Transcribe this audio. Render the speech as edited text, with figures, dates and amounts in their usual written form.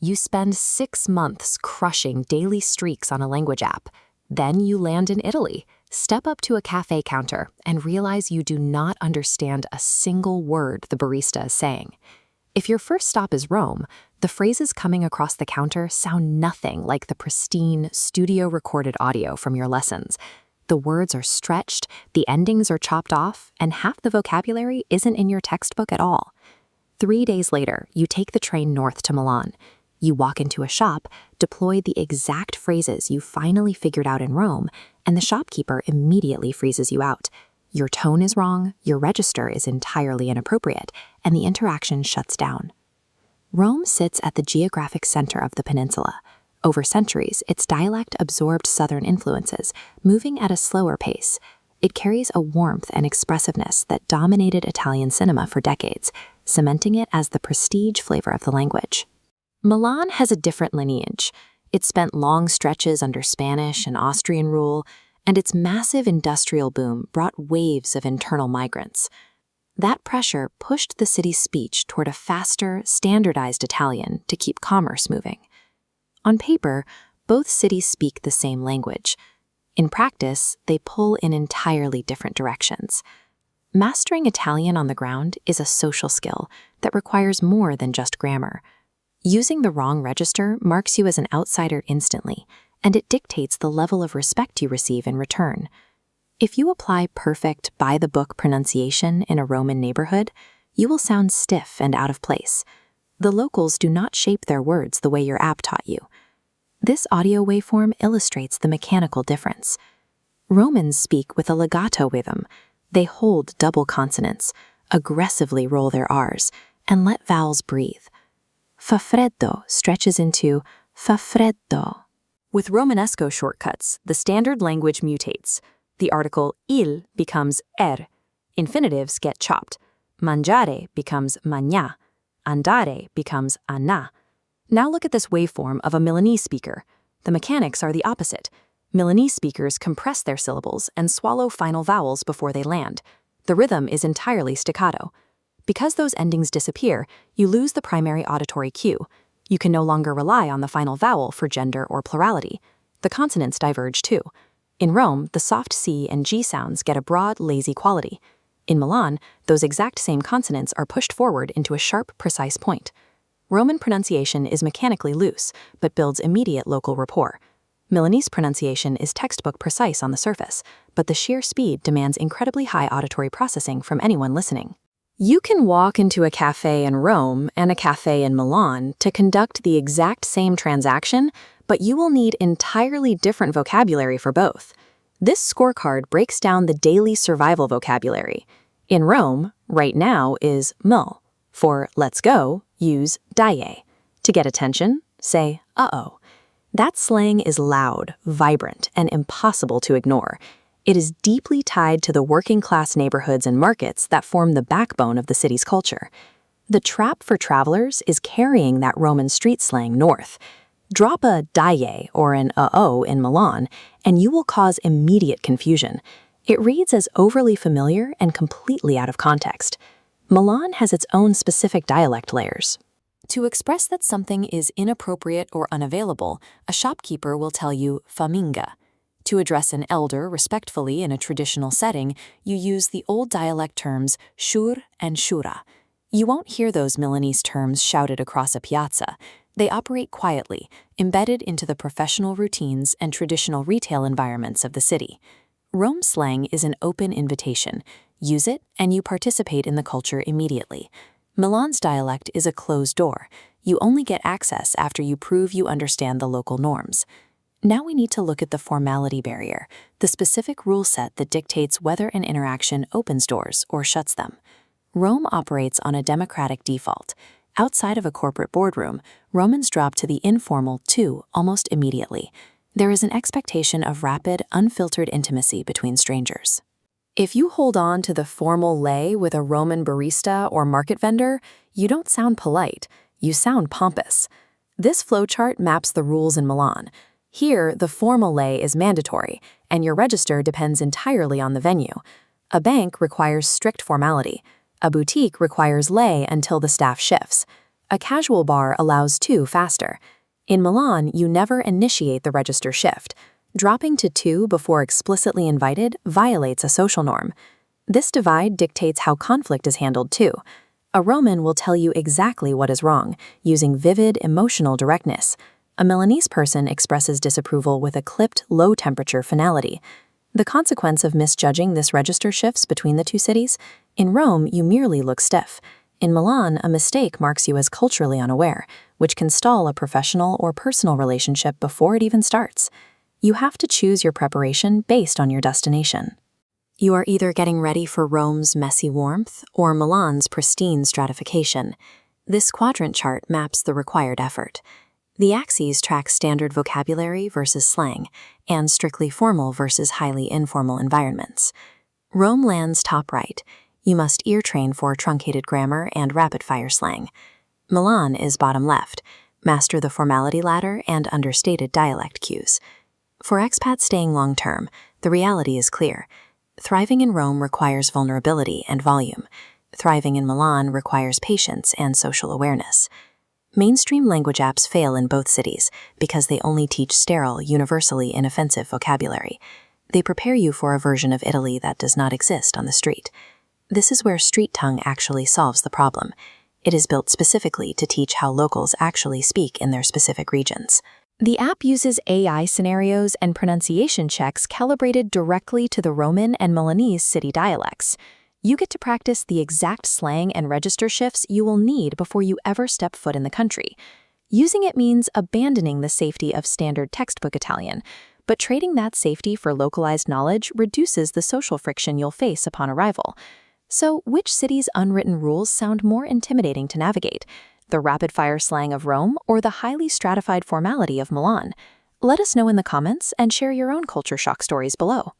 You spend 6 months crushing daily streaks on a language app. Then you land in Italy, step up to a cafe counter, and realize you do not understand a single word the barista is saying. If your first stop is Rome, the phrases coming across the counter sound nothing like the pristine, studio-recorded audio from your lessons. The words are stretched, the endings are chopped off, and half the vocabulary isn't in your textbook at all. 3 days later, you take the train north to Milan. You walk into a shop, deploy the exact phrases you finally figured out in Rome, and the shopkeeper immediately freezes you out. Your tone is wrong, your register is entirely inappropriate, and the interaction shuts down. Rome sits at the geographic center of the peninsula. Over centuries, its dialect absorbed southern influences, moving at a slower pace. It carries a warmth and expressiveness that dominated Italian cinema for decades, cementing it as the prestige flavor of the language. Milan has a different lineage. It spent long stretches under Spanish and Austrian rule, and its massive industrial boom brought waves of internal migrants. That pressure pushed the city's speech toward a faster, standardized Italian to keep commerce moving. On paper, both cities speak the same language. In practice, they pull in entirely different directions. Mastering Italian on the ground is a social skill that requires more than just grammar. Using the wrong register marks you as an outsider instantly, and it dictates the level of respect you receive in return. If you apply perfect, by-the-book pronunciation in a Roman neighborhood, you will sound stiff and out of place. The locals do not shape their words the way your app taught you. This audio waveform illustrates the mechanical difference. Romans speak with a legato rhythm. They hold double consonants, aggressively roll their R's, and let vowels breathe. Fa freddo stretches into fa freddo. With Romanesco shortcuts, the standard language mutates. The article il becomes er. Infinitives get chopped. Mangiare becomes mangià. Andare becomes andà. Now look at this waveform of a Milanese speaker. The mechanics are the opposite. Milanese speakers compress their syllables and swallow final vowels before they land. The rhythm is entirely staccato. Because those endings disappear, you lose the primary auditory cue. You can no longer rely on the final vowel for gender or plurality. The consonants diverge too. In Rome, the soft C and G sounds get a broad, lazy quality. In Milan, those exact same consonants are pushed forward into a sharp, precise point. Roman pronunciation is mechanically loose, but builds immediate local rapport. Milanese pronunciation is textbook precise on the surface, but the sheer speed demands incredibly high auditory processing from anyone listening. You can walk into a cafe in Rome and a cafe in Milan to conduct the exact same transaction, but you will need entirely different vocabulary for both. This scorecard breaks down the daily survival vocabulary. In Rome, right now is mo. For let's go, use daje. To get attention, say uh-oh. That slang is loud, vibrant, and impossible to ignore. It is deeply tied to the working-class neighborhoods and markets that form the backbone of the city's culture. The trap for travelers is carrying that Roman street slang north. Drop a daje or an uh-oh in Milan, and you will cause immediate confusion. It reads as overly familiar and completely out of context. Milan has its own specific dialect layers. To express that something is inappropriate or unavailable, a shopkeeper will tell you faminga. To address an elder respectfully in a traditional setting, you use the old dialect terms shur and shura. You won't hear those Milanese terms shouted across a piazza. They operate quietly, embedded into the professional routines and traditional retail environments of the city. Rome slang is an open invitation. Use it, and you participate in the culture immediately. Milan's dialect is a closed door. You only get access after you prove you understand the local norms. Now we need to look at the formality barrier, the specific rule set that dictates whether an interaction opens doors or shuts them. Rome operates on a democratic default. Outside of a corporate boardroom, Romans drop to the informal tu almost immediately. There is an expectation of rapid, unfiltered intimacy between strangers. If you hold on to the formal lay with a Roman barista or market vendor, you don't sound polite, you sound pompous. This flowchart maps the rules in Milan. Here, the formal lay is mandatory, and your register depends entirely on the venue. A bank requires strict formality. A boutique requires lay until the staff shifts. A casual bar allows 2 faster. In Milan, you never initiate the register shift. Dropping to 2 before explicitly invited violates a social norm. This divide dictates how conflict is handled too. A Roman will tell you exactly what is wrong, using vivid, emotional directness. A Milanese person expresses disapproval with a clipped, low-temperature finality. The consequence of misjudging this register shifts between the 2 cities? In Rome, you merely look stiff. In Milan, a mistake marks you as culturally unaware, which can stall a professional or personal relationship before it even starts. You have to choose your preparation based on your destination. You are either getting ready for Rome's messy warmth or Milan's pristine stratification. This quadrant chart maps the required effort. The axes track standard vocabulary versus slang, and strictly formal versus highly informal environments. Rome lands top right. You must ear train for truncated grammar and rapid-fire slang. Milan is bottom left. Master the formality ladder and understated dialect cues. For expats staying long-term, the reality is clear. Thriving in Rome requires vulnerability and volume. Thriving in Milan requires patience and social awareness. Mainstream language apps fail in both cities because they only teach sterile, universally inoffensive vocabulary. They prepare you for a version of Italy that does not exist on the street. This is where Street Tongue actually solves the problem. It is built specifically to teach how locals actually speak in their specific regions. The app uses AI scenarios and pronunciation checks calibrated directly to the Roman and Milanese city dialects. You get to practice the exact slang and register shifts you will need before you ever step foot in the country. Using it means abandoning the safety of standard textbook Italian, but trading that safety for localized knowledge reduces the social friction you'll face upon arrival. So, which city's unwritten rules sound more intimidating to navigate? The rapid-fire slang of Rome or the highly stratified formality of Milan? Let us know in the comments and share your own culture shock stories below.